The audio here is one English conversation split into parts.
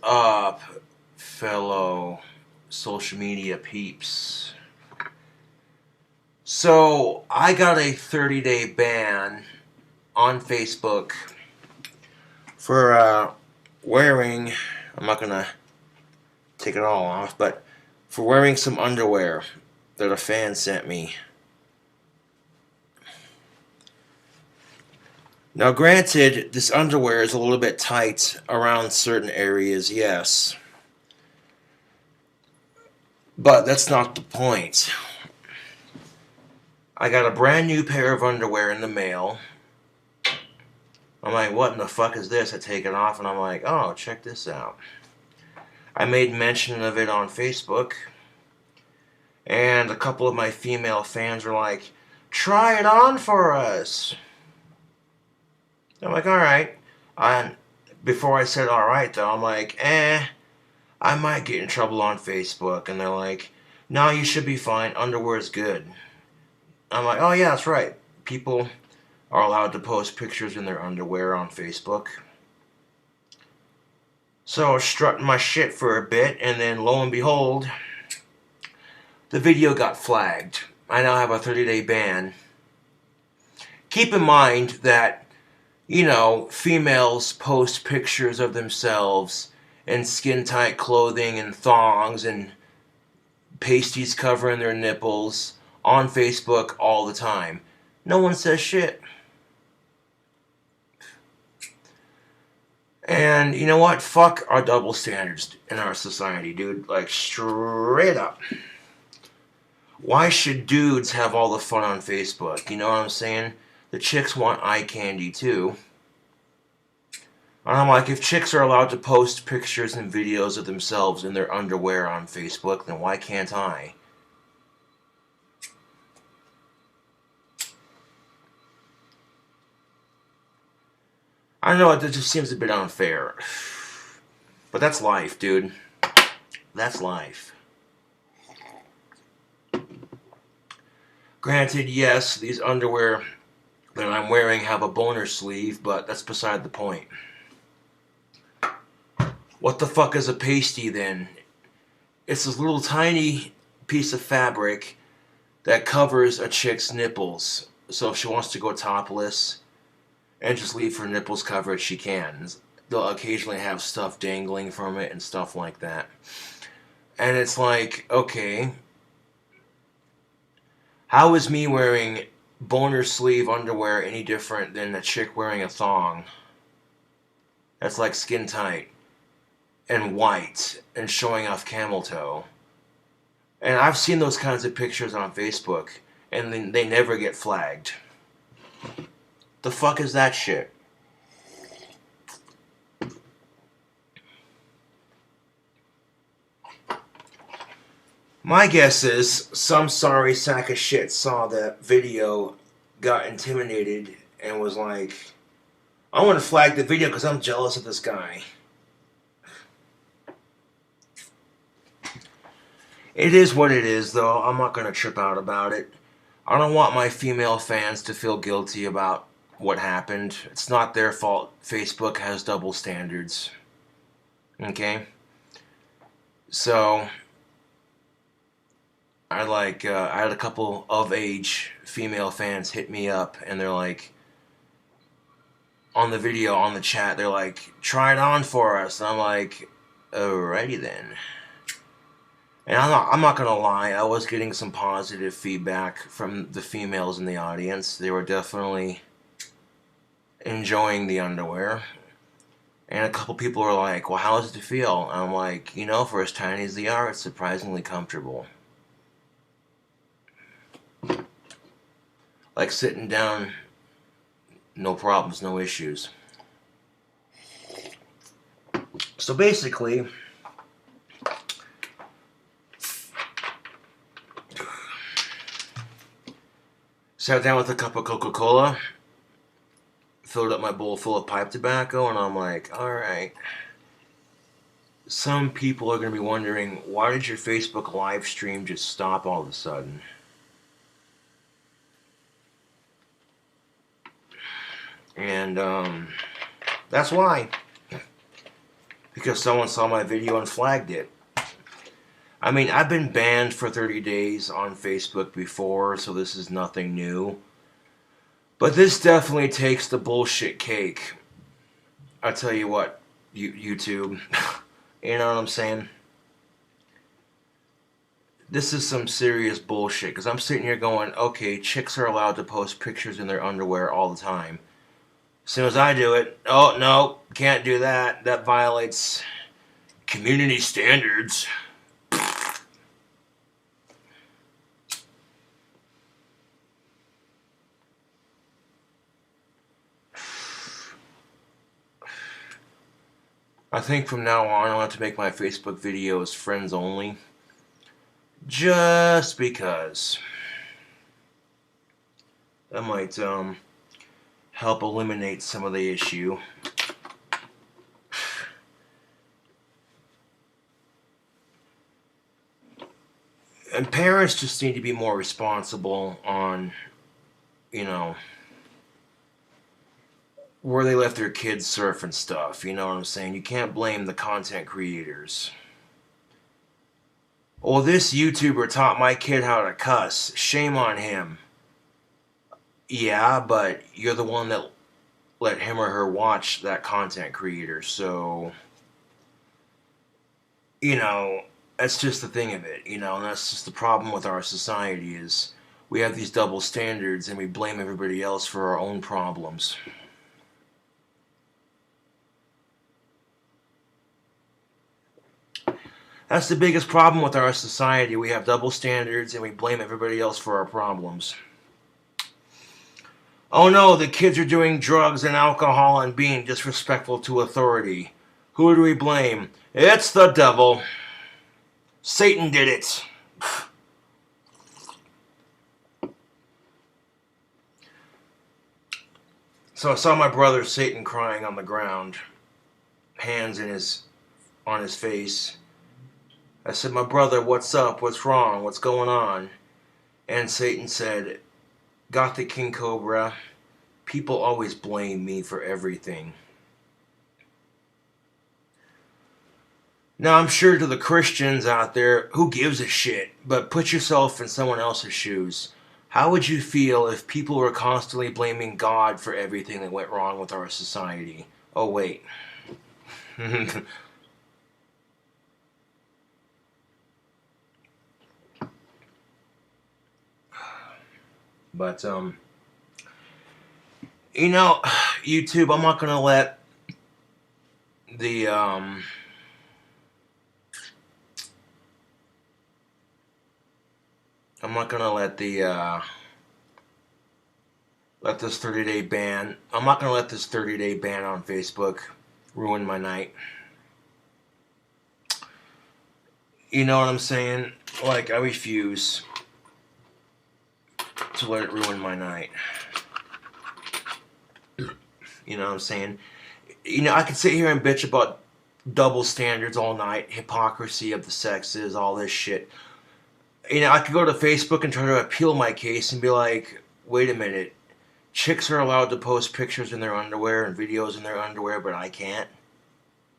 up, fellow social media peeps? So, I got a 30-day ban on Facebook for wearing, I'm not going to take it all off, but for wearing some underwear that a fan sent me. Now, granted, this underwear is a little bit tight around certain areas, yes. But that's not the point. I got a brand new pair of underwear in the mail. I'm like, what in the fuck is this? I take it off and I'm like, oh, check this out. I made mention of it on Facebook. And a couple of my female fans were like, try it on for us. I'm like, alright. Before I said alright, though, I'm like, I might get in trouble on Facebook. And they're like, no, you should be fine. Underwear is good. I'm like, oh, yeah, that's right. People are allowed to post pictures in their underwear on Facebook. So I was strutting my shit for a bit, and then lo and behold, the video got flagged. I now have a 30-day ban. Keep in mind that, females post pictures of themselves in skin-tight clothing and thongs and pasties covering their nipples on Facebook all the time. No one says shit. And you know what? Fuck our double standards in our society, dude. Like, straight up. Why should dudes have all the fun on Facebook? You know what I'm saying? The chicks want eye candy, too. And I'm like, if chicks are allowed to post pictures and videos of themselves in their underwear on Facebook, then why can't I? I know it just seems a bit unfair. But that's life, dude. That's life. Granted, yes, these underwear that I'm wearing have a boner sleeve, but that's beside the point. What the fuck is a pasty then? It's this little tiny piece of fabric that covers a chick's nipples. So if she wants to go topless and just leave her nipples covered, she can. They'll occasionally have stuff dangling from it and stuff like that. And it's like, okay, how is me wearing boner sleeve underwear any different than a chick wearing a thong that's like skin tight and white and showing off camel toe? And I've seen those kinds of pictures on Facebook, and they never get flagged. The fuck is that shit? My guess is some sorry sack of shit saw that video, got intimidated, and was like, I want to flag the video because I'm jealous of this guy. It is what it is, though. I'm not going to trip out about it. I don't want my female fans to feel guilty about what happened. It's not their fault. Facebook has double standards. Okay? So, I had a couple of age female fans hit me up, and they're like, on the video, on the chat, they're like, try it on for us. And I'm like, alrighty then. And I'm not gonna lie, I was getting some positive feedback from the females in the audience. They were definitely enjoying the underwear. And a couple people were like, well, how does it feel? And I'm like, for as tiny as they are, it's surprisingly comfortable. Like sitting down, no problems, no issues. So basically, sat down with a cup of Coca-Cola, filled up my bowl full of pipe tobacco, and I'm like, alright. Some people are going to be wondering, why did your Facebook live stream just stop all of a sudden? And that's why. because someone saw my video and flagged it. I mean, I've been banned for 30 days on Facebook before, so this is nothing new. But this definitely takes the bullshit cake. I tell you what, YouTube, you know what I'm saying? This is some serious bullshit, because I'm sitting here going, okay, chicks are allowed to post pictures in their underwear all the time. As soon as I do it, oh, no, can't do that. That violates community standards. I think from now on I'll have to make my Facebook videos friends only. Just because. That might help eliminate some of the issue. And parents just need to be more responsible on, you know, where they let their kids surf and stuff. You know what I'm saying? You can't blame the content creators. Well, this YouTuber taught my kid how to cuss. Shame on him. Yeah, but you're the one that let him or her watch that content creator. So, you know, that's just the thing of it. You know, and that's just the problem with our society is we have these double standards and we blame everybody else for our own problems. That's the biggest problem with our society. We have double standards and we blame everybody else for our problems. Oh no, the kids are doing drugs and alcohol and being disrespectful to authority. Who do we blame? It's the devil. Satan did it. So I saw my brother Satan crying on the ground, hands on his face. I said, my brother, what's up? What's wrong? What's going on? And Satan said, got the King Cobra. People always blame me for everything. Now, I'm sure to the Christians out there, who gives a shit? But put yourself in someone else's shoes. How would you feel if people were constantly blaming God for everything that went wrong with our society? Oh, wait. But, you know, YouTube, I'm not going to let the, I'm not going to let let this 30-day ban, I'm not going to let this 30-day ban on Facebook ruin my night. You know what I'm saying? Like, I refuse to let it ruin my night. You know what I'm saying? You know, I could sit here and bitch about double standards all night, hypocrisy of the sexes, all this shit. You know, I could go to Facebook and try to appeal my case and be like, wait a minute, chicks are allowed to post pictures in their underwear and videos in their underwear, but I can't?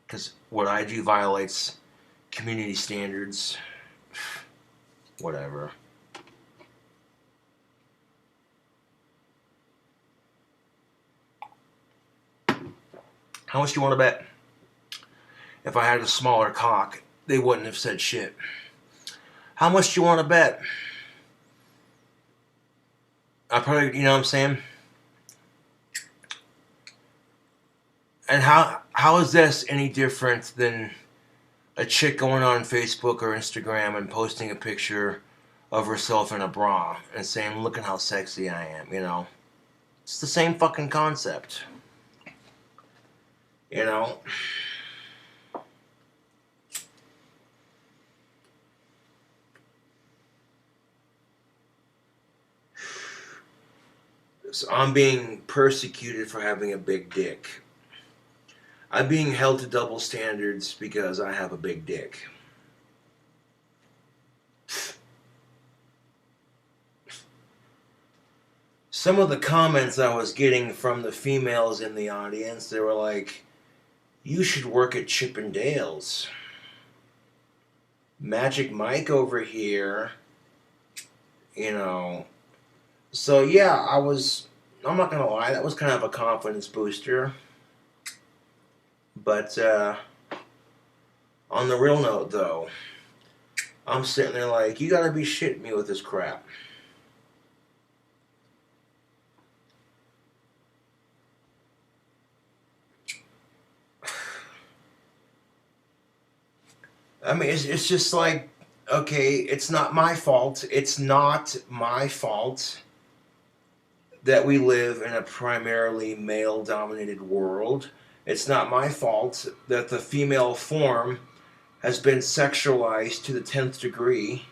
Because what I do violates community standards. Whatever. How much do you want to bet? If I had a smaller cock, they wouldn't have said shit. How much do you want to bet? I probably, you know what I'm saying? And how is this any different than a chick going on Facebook or Instagram and posting a picture of herself in a bra and saying, look at how sexy I am, you know? It's the same fucking concept. You know? So I'm being persecuted for having a big dick. I'm being held to double standards because I have a big dick. Some of the comments I was getting from the females in the audience, they were like, You should work at Chippendales. Magic Mike over here, you know. So yeah, I'm not gonna lie, that was kind of a confidence booster. But on the real note though, I'm sitting there like, you gotta be shitting me with this crap. I mean, it's just like, okay, it's not my fault. It's not my fault that we live in a primarily male-dominated world. It's not my fault that the female form has been sexualized to the 10th degree.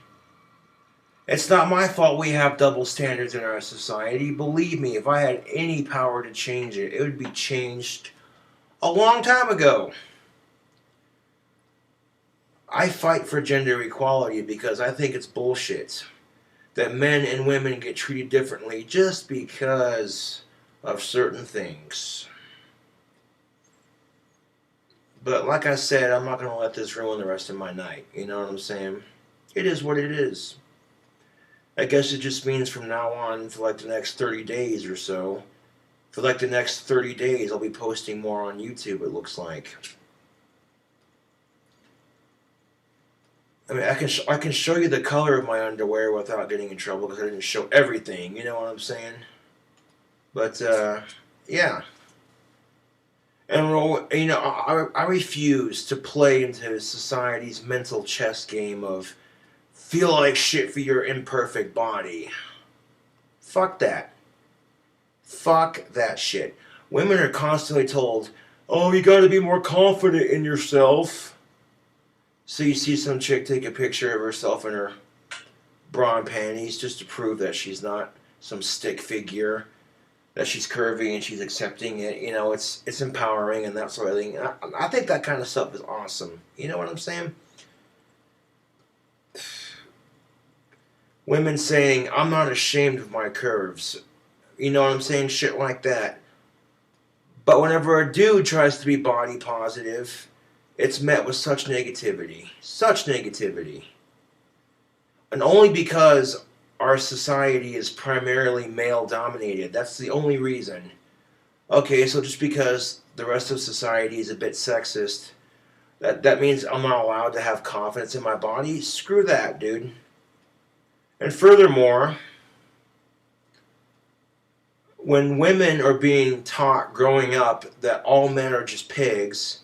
It's not my fault we have double standards in our society. Believe me, if I had any power to change it, it would be changed a long time ago. I fight for gender equality because I think it's bullshit that men and women get treated differently just because of certain things. But like I said, I'm not going to let this ruin the rest of my night. You know what I'm saying? It is what it is. I guess it just means from now on for like the next 30 days or so. For like the next 30 days, I'll be posting more on YouTube, it looks like. I mean, I can show you the color of my underwear without getting in trouble because I didn't show everything. You know what I'm saying? But yeah. And you know, I refuse to play into society's mental chess game of feel like shit for your imperfect body. Fuck that. Fuck that shit. Women are constantly told, "Oh, you got to be more confident in yourself." So you see some chick take a picture of herself in her bra and panties just to prove that she's not some stick figure, that she's curvy and she's accepting it. You know, it's empowering and that sort of thing. I think that kind of stuff is awesome. You know what I'm saying? Women saying, "I'm not ashamed of my curves." You know what I'm saying? Shit like that. But whenever a dude tries to be body positive, it's met with such negativity. Such negativity. And only because our society is primarily male-dominated. That's the only reason. Okay, so just because the rest of society is a bit sexist, that means I'm not allowed to have confidence in my body? Screw that, dude. And furthermore, when women are being taught growing up that all men are just pigs,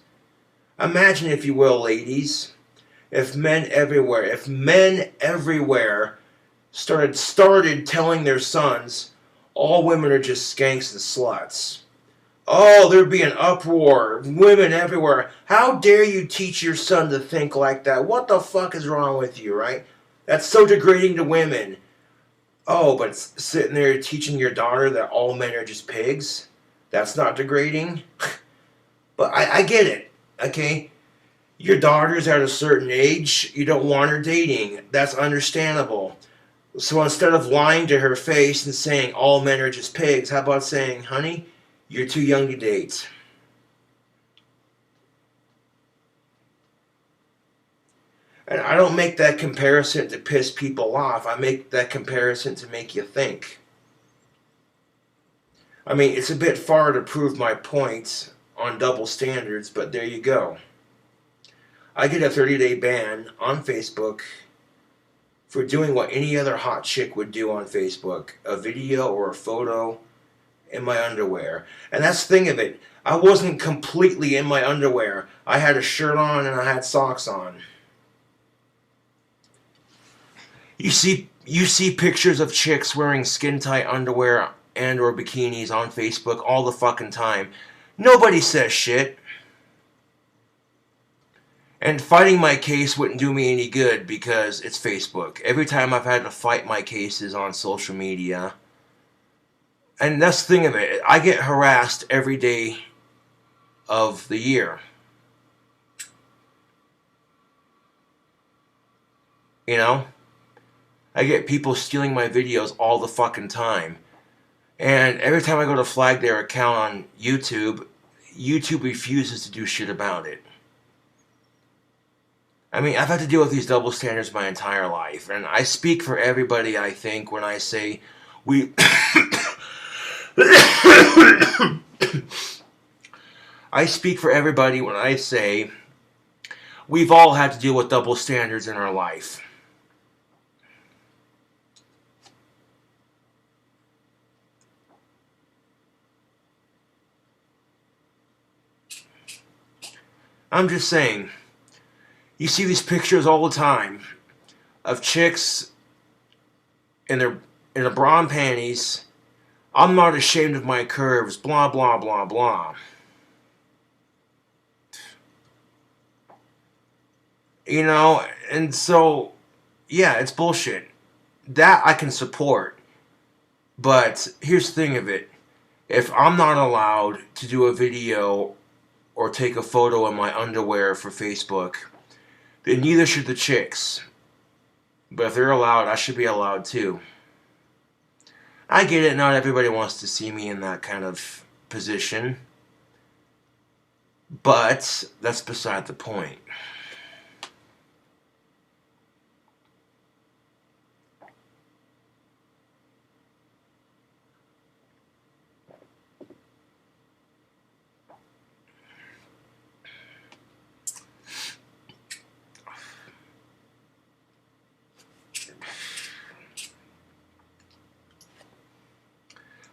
imagine, if you will, ladies, if men everywhere started telling their sons all women are just skanks and sluts. Oh, there'd be an uproar. Women everywhere. How dare you teach your son to think like that? What the fuck is wrong with you, right? That's so degrading to women. Oh, but sitting there teaching your daughter that all men are just pigs? That's not degrading? But I get it, okay? Your daughter's at a certain age. You don't want her dating. That's understandable. So instead of lying to her face and saying all men are just pigs, how about saying, "Honey, you're too young to date"? And I don't make that comparison to piss people off. I make that comparison to make you think. I mean, it's a bit far to prove my point on double standards, but there you go. I get a 30-day ban on Facebook for doing what any other hot chick would do on Facebook. A video or a photo in my underwear. And that's the thing of it. I wasn't completely in my underwear. I had a shirt on and I had socks on. You see pictures of chicks wearing skin-tight underwear and or bikinis on Facebook all the fucking time. Nobody says shit. And fighting my case wouldn't do me any good because it's Facebook. Every time I've had to fight my cases on social media. And that's the thing of it. I get harassed every day of the year. You know? I get people stealing my videos all the fucking time. And every time I go to flag their account on YouTube, YouTube refuses to do shit about it. I mean, I've had to deal with these double standards my entire life, and I speak for everybody, I think, when I say we... I speak for everybody when I say we've all had to deal with double standards in our life. I'm just saying, you see these pictures all the time of chicks in their bra and panties. I'm not ashamed of my curves, blah, blah, blah, blah. You know, and so, yeah, it's bullshit. That I can support. But here's the thing of it. If I'm not allowed to do a video or take a photo in my underwear for Facebook, then neither should the chicks. But if they're allowed, I should be allowed too. I get it, not everybody wants to see me in that kind of position. But that's beside the point.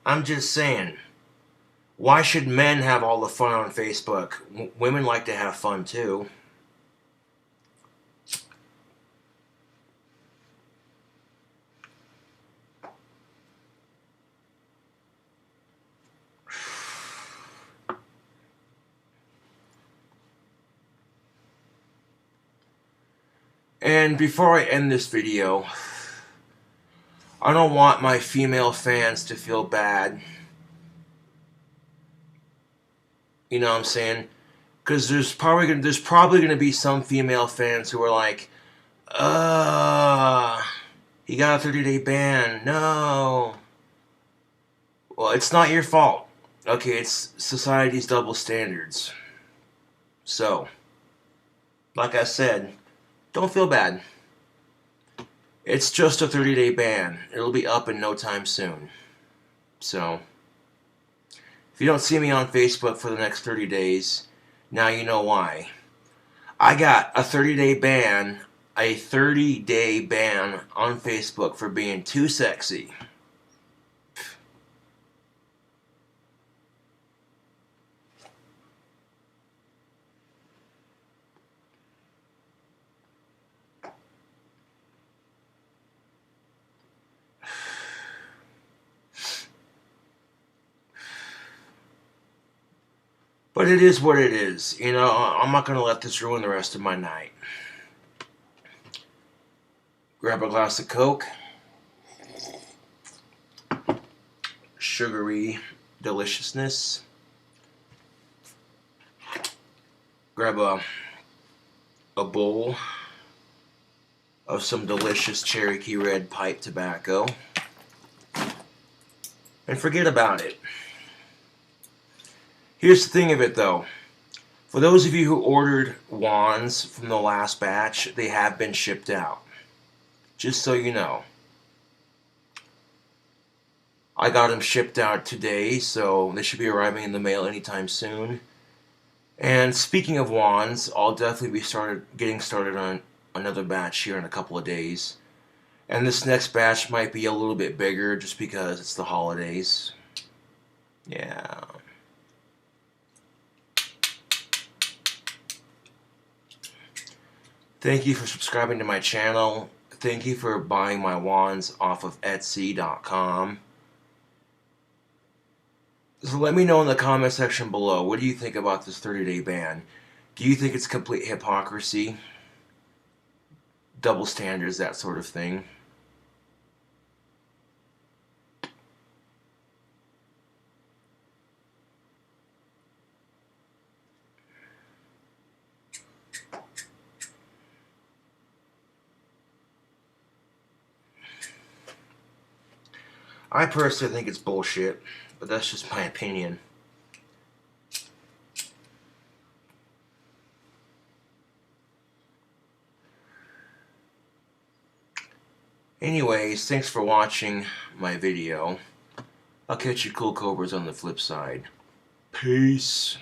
I'm just saying, why should men have all the fun on Facebook? Women like to have fun too. And before I end this video, I don't want my female fans to feel bad. You know what I'm saying? Because there's probably gonna be some female fans who are like, he got a 30-day ban. No. Well, it's not your fault. Okay, it's society's double standards. So, like I said, don't feel bad. It's just a 30-day ban. It'll be up in no time soon. So, if you don't see me on Facebook for the next 30 days, now you know why. I got a 30-day ban, on Facebook for being too sexy. But it is what it is. You know, I'm not going to let this ruin the rest of my night. Grab a glass of Coke. Sugary deliciousness. Grab a bowl of some delicious Cherokee Red pipe tobacco. And forget about it. Here's the thing of it, though. For those of you who ordered wands from the last batch, they have been shipped out. Just so you know. I got them shipped out today, so they should be arriving in the mail anytime soon. And speaking of wands, I'll definitely be getting started on another batch here in a couple of days. And this next batch might be a little bit bigger just because it's the holidays. Yeah. Thank you for subscribing to my channel. Thank you for buying my wands off of Etsy.com. So let me know in the comment section below, what do you think about this 30-day ban? Do you think it's complete hypocrisy? Double standards, that sort of thing? I personally think it's bullshit, but that's just my opinion. Anyways, thanks for watching my video. I'll catch you cool cobras on the flip side. Peace.